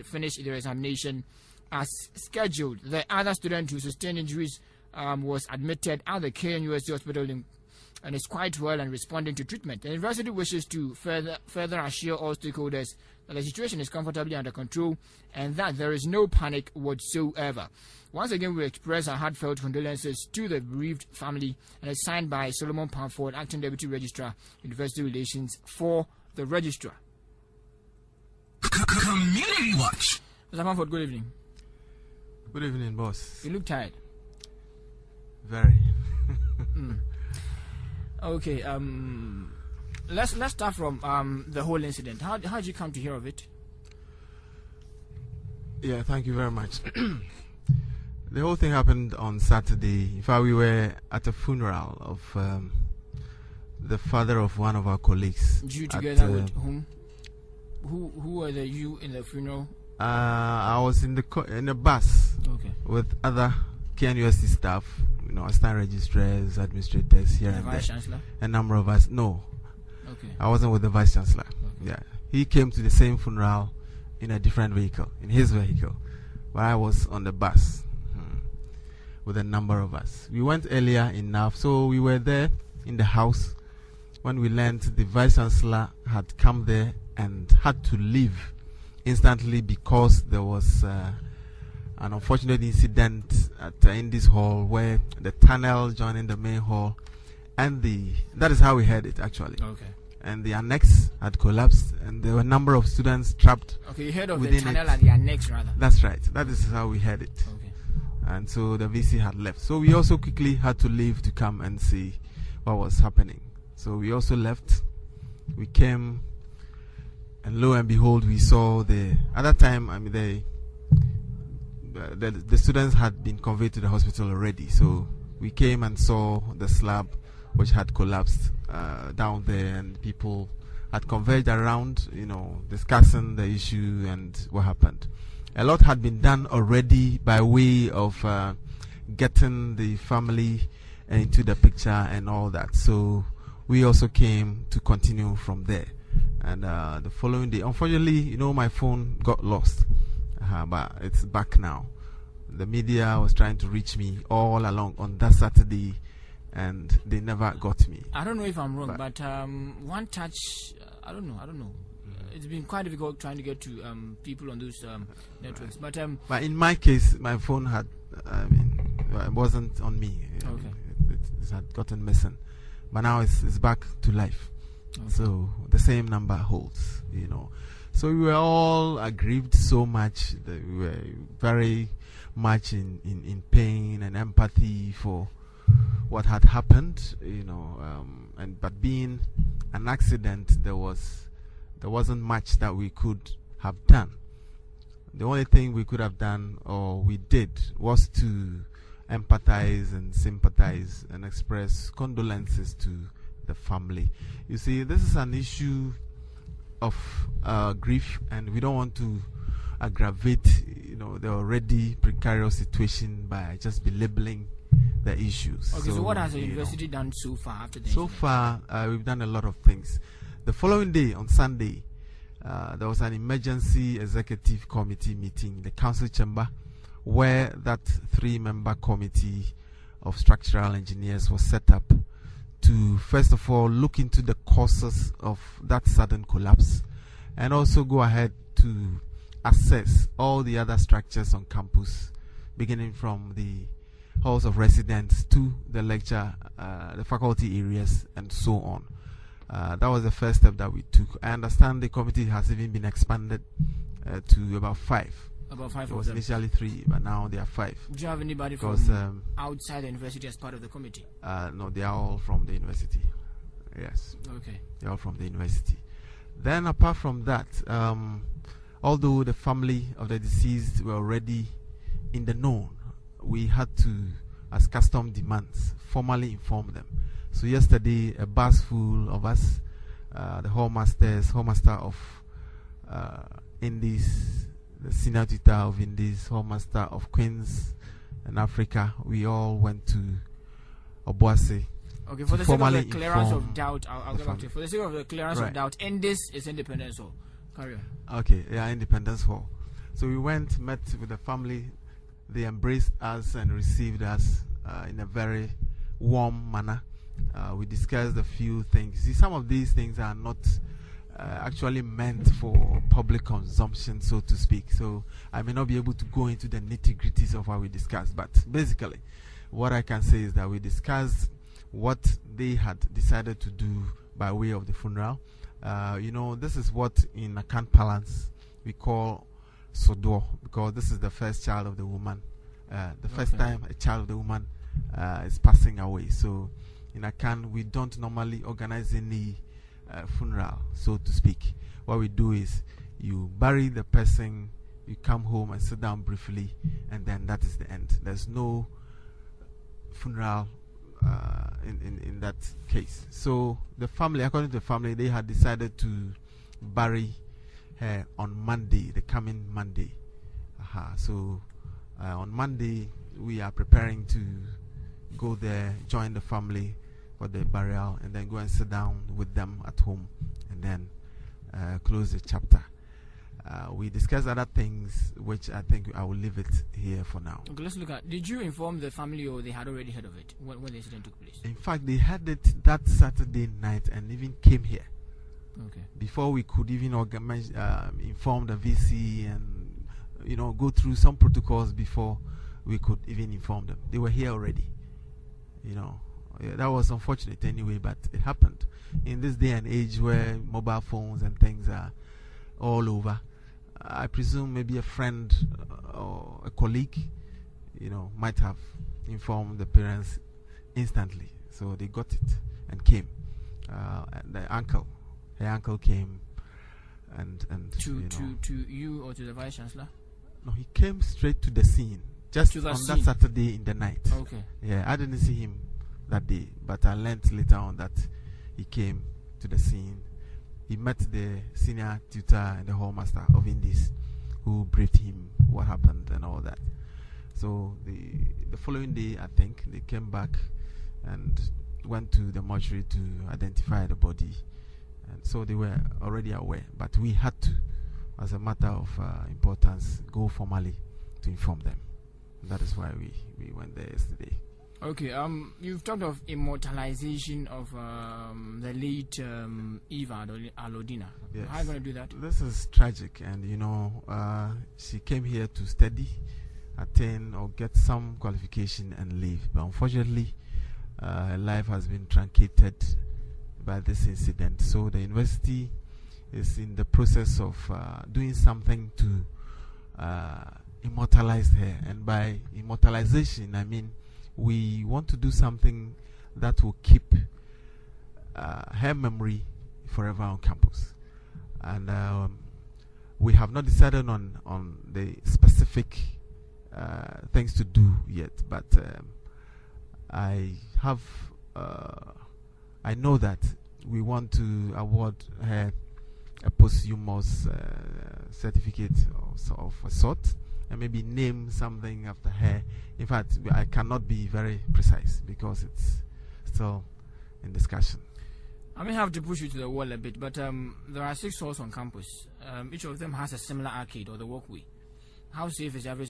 finished their examination as scheduled. The other student who sustained injuries was admitted at the KNUST hospital and is quite well and responding to treatment. The university wishes to further assure all stakeholders that the situation is comfortably under control and that there is no panic whatsoever. Once again, we express our heartfelt condolences to the bereaved family, and it's signed by Solomon Panford, Acting Deputy Registrar, University Relations for the Registrar. Community Watch. Mr. Panford, good evening. Good evening, boss. You look tired. Very. Okay. Let's start from the whole incident. How did you come to hear of it? Yeah, thank you very much. The whole thing happened on Saturday. In fact, we were at a funeral of the father of one of our colleagues. You together with whom? Who were you in the funeral? I was in a bus with other KNUST staff, assistant registrars, administrators here and there. Vice Chancellor? A number of us. No. Okay. I wasn't with the Vice Chancellor. Okay. Yeah. He came to the same funeral in a different vehicle, in his vehicle. But I was on the bus with a number of us. We went earlier enough, so we were there in the house when we learned the Vice Chancellor had come there and had to leave instantly because there was an unfortunate incident in this hall where the tunnel joining the main hall, and that is how we heard it actually. Okay. And the annex had collapsed, and there were a number of students trapped. Okay, you heard of the tunnel and the annex rather. That's right. That is how we heard it. Okay. And so the VC had left. So we also quickly had to leave to come and see what was happening. So we also left. We came, and lo and behold, we saw at that time, the students had been conveyed to the hospital already. So we came and saw the slab which had collapsed down there, and people had converged around, discussing the issue and what happened. A lot had been done already by way of getting the family into the picture and all that. So we also came to continue from there. And the following day, unfortunately, my phone got lost, but it's back now. The media was trying to reach me all along on that Saturday, and they never got me. I don't know if I'm wrong, but one touch, I don't know. It's been quite difficult trying to get to people on those networks. But in my case, my phone had, it wasn't on me. Okay. It had gotten missing, but now it's back to life. Okay. So the same number holds, So we were all aggrieved so much that we were very much in pain and empathy for what had happened, but being an accident, there wasn't much that we could have done. The only thing we could have done, or we did, was to empathize and sympathize and express condolences to the family. You see, this is an issue of grief, and we don't want to aggravate the already precarious situation by just belabeling the issues. Okay, so what has the university done so far after this? So far, we've done a lot of things. The following day, on Sunday, there was an emergency executive committee meeting in the council chamber, where that 3-member committee of structural engineers was set up to, first of all, look into the causes of that sudden collapse, and also go ahead to assess all the other structures on campus, beginning from the halls of residence to the lecture, the faculty areas, and so on. That was the first step that we took. I understand the committee has even been expanded to about 5. About 5 It was initially 3, but now there are 5. Do you have anybody from outside the university as part of the committee? No, they are all from the university. Yes. Okay. They are all from the university. Then apart from that, although the family of the deceased were already in the know, we had to, as custom demands, formally inform them. So yesterday, a bus full of us, the hallmaster of Indies, the senior tutor of Indies, hallmaster of Queens and Africa, we all went to Obuasi. Okay, for the sake of the clearance of doubt, I'll get back to you. For the sake of the clearance of doubt, Indies is Independence Hall. Carry on. Okay, yeah, Independence Hall. So we went, met with the family. They embraced us and received us in a very warm manner. We discussed a few things. See, some of these things are not actually meant for public consumption, so to speak. So I may not be able to go into the nitty-gritties of what we discussed, but basically what I can say is that we discussed what they had decided to do by way of the funeral. This is what in Akan parlance we call Sodo, because this is the first child of the woman. The first time a child of the woman is passing away. So in Akan, we don't normally organize any funeral, so to speak. What we do is you bury the person, you come home and sit down briefly, and then that is the end. There's no funeral in that case. So the family, according to the family, they had decided to bury her on Monday, the coming Monday. So on Monday we are preparing to go there, join the family for the burial, and then go and sit down with them at home, and then close the chapter. We discussed other things, which I think I will leave it here for now. Okay, let's look at. Did you inform the family, or they had already heard of it when the incident took place? In fact, they had it that Saturday night and even came here. Okay. Before we could even organize, inform the VC and go through some protocols before we could even inform them. They were here already. That was unfortunate anyway, but it happened in this day and age where mobile phones and things are all over. I presume maybe a friend or a colleague, might have informed the parents instantly. So they got it and came. And her uncle came and to you or to the Vice Chancellor? No, he came straight to the scene. Just on that Saturday in the night. Okay. Yeah, I didn't see him that day, but I learned later on that he came to the scene. He met the senior tutor and the hallmaster of Indies, who briefed him what happened and all that. So the following day, I think, they came back and went to the mortuary to identify the body. And so they were already aware, but we had to, as a matter of importance, go formally to inform them. And that is why we went there yesterday. Okay, you've talked of immortalization of the late Eva Alodina. Yes. How are you going to do that? This is tragic, and she came here to study, attain or get some qualification and leave. But unfortunately, her life has been truncated by this incident. So the university is in the process of doing something to immortalize her. And by immortalization, I mean we want to do something that will keep her memory forever on campus. And we have not decided on the specific things to do yet, but I know that we want to award her a posthumous certificate of a sort, and maybe name something after her. In fact, I cannot be very precise because it's still in discussion. I may have to push you to the wall a bit, but there are 6 halls on campus. Each of them has a similar arcade or the walkway. How safe is every